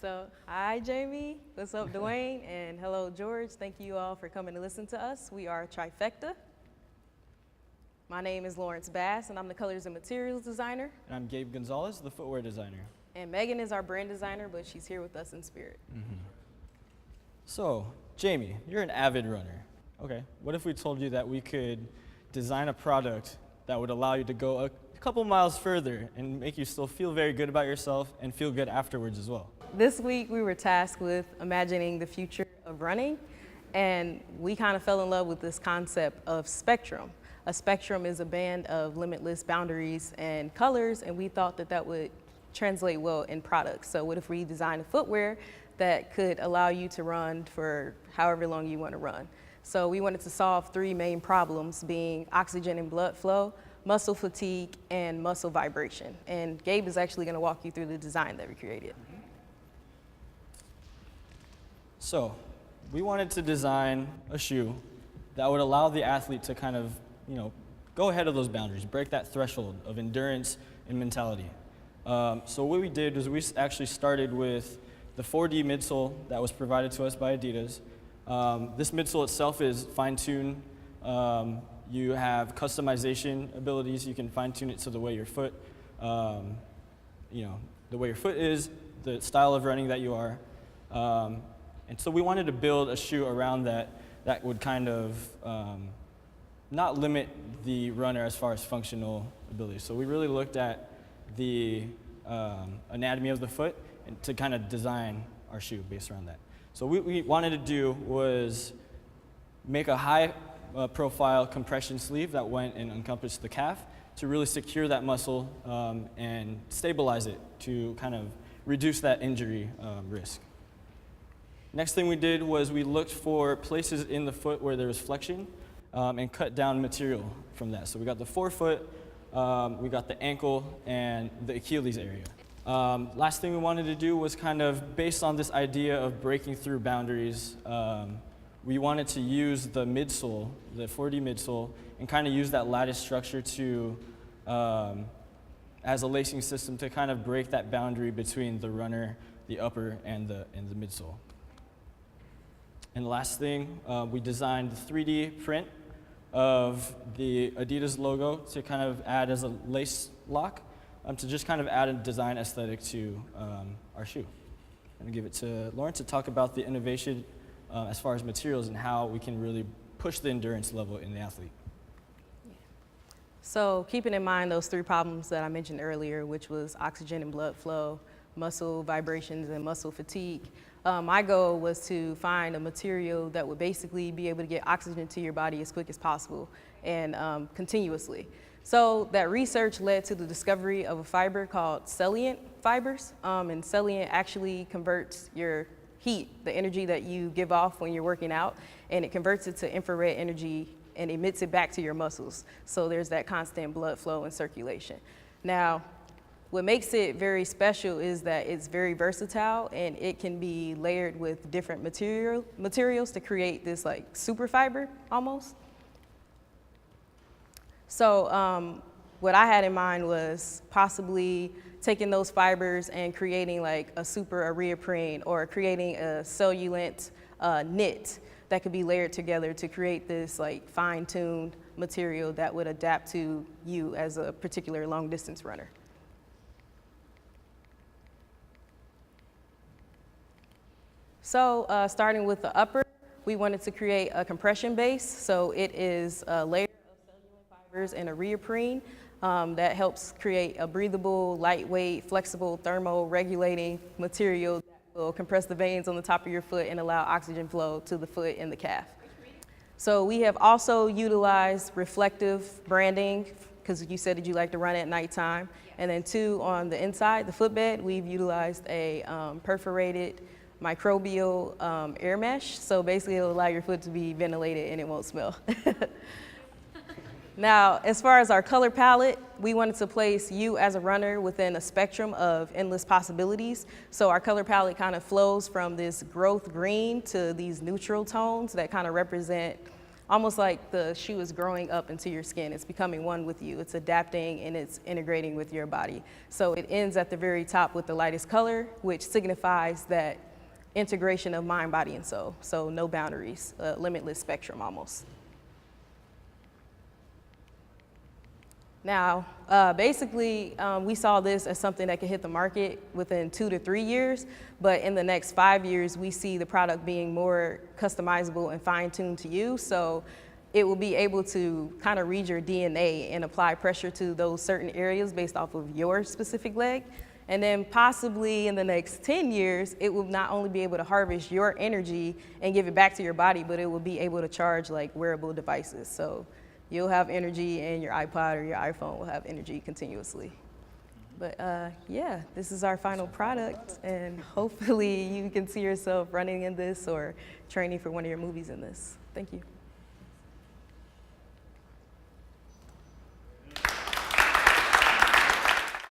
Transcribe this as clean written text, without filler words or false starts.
So, hi, Jamie. What's up, Dwayne? And hello, George. Thank you all for coming to listen to us. We are Trifecta. My name is Lawrence Bass, and I'm the colors and materials designer. And I'm Gabe Gonzalez, the footwear designer. And Megan is our brand designer, but she's here with us in spirit. So, Jamie, you're an avid runner. Okay, what if we told you that we could design a product that would allow you to go a couple miles further and make you still feel very good about yourself and feel good afterwards as well? This week, we were tasked with imagining the future of running, and we kind of fell in love with this concept of spectrum. A spectrum is a band of limitless boundaries and colors, and we thought that that would translate well in products. So what if we designed a footwear that could allow you to run for however long you want to run? So we wanted to solve three main problems, being oxygen and blood flow, muscle fatigue, and muscle vibration. And Gabe is actually going to walk you through the design that we created. So, we wanted to design a shoe that would allow the athlete to kind of, go ahead of those boundaries, break that threshold of endurance and mentality. So what we did was we actually started with the 4D midsole that was provided to us by Adidas. This midsole itself is fine-tuned. You have customization abilities. You can fine-tune it to the way your foot, the way your foot is, the style of running that you are. And so we wanted to build a shoe around that would kind of not limit the runner as far as functional ability. So we really looked at the anatomy of the foot and to kind of design our shoe based around that. So what we wanted to do was make a high profile compression sleeve that went and encompassed the calf to really secure that muscle and stabilize it to kind of reduce that injury risk. Next thing we did was we looked for places in the foot where there was flexion and cut down material from that. So we got the forefoot, we got the ankle, and the Achilles area. Last thing we wanted to do was kind of based on this idea of breaking through boundaries, we wanted to use the midsole, the 4D midsole, and kind of use that lattice structure to, as a lacing system to kind of break that boundary between the runner, the upper, and the midsole. And the last thing, we designed the 3D print of the Adidas logo to kind of add as a lace lock, to just kind of add a design aesthetic to our shoe. I'm going to give it to Lauren to talk about the innovation as far as materials and how we can really push the endurance level in the athlete. So keeping in mind those three problems that I mentioned earlier, which was oxygen and blood flow, muscle vibrations, and muscle fatigue, my goal was to find a material that would basically be able to get oxygen to your body as quick as possible and continuously. So that research led to the discovery of a fiber called salient fibers, and salient actually converts your heat, the energy that you give off when you're working out, and it converts it to infrared energy and emits it back to your muscles. So there's that constant blood flow and circulation. Now, what makes it very special is that it's very versatile and it can be layered with different materials to create this like super fiber almost. So what I had in mind was possibly taking those fibers and creating like a super areoprene or creating a cellulent knit that could be layered together to create this like fine-tuned material that would adapt to you as a particular long distance runner. So starting with the upper, we wanted to create a compression base. So it is a layer of cellulose fibers and a areoprene that helps create a breathable, lightweight, flexible, thermo-regulating material that will compress the veins on the top of your foot and allow oxygen flow to the foot and the calf. So we have also utilized reflective branding, because you said that you like to run at nighttime. And then two, on the inside, the footbed, we've utilized a perforated microbial air mesh. So basically it'll allow your foot to be ventilated and it won't smell. Now, as far as our color palette, we wanted to place you as a runner within a spectrum of endless possibilities. So our color palette kind of flows from this growth green to these neutral tones that kind of represent almost like the shoe is growing up into your skin. It's becoming one with you. It's adapting and it's integrating with your body. So it ends at the very top with the lightest color, which signifies that integration of mind, body, and soul. So no boundaries, limitless spectrum almost. Now, basically, we saw this as something that could hit the market within 2 to 3 years, but in the next 5 years, we see the product being more customizable and fine-tuned to you. So it will be able to kind of read your DNA and apply pressure to those certain areas based off of your specific leg. And then possibly in the next 10 years, it will not only be able to harvest your energy and give it back to your body, but it will be able to charge like wearable devices. So you'll have energy and your iPod or your iPhone will have energy continuously. But yeah, this is our final product, and hopefully you can see yourself running in this or training for one of your movies in this. Thank you.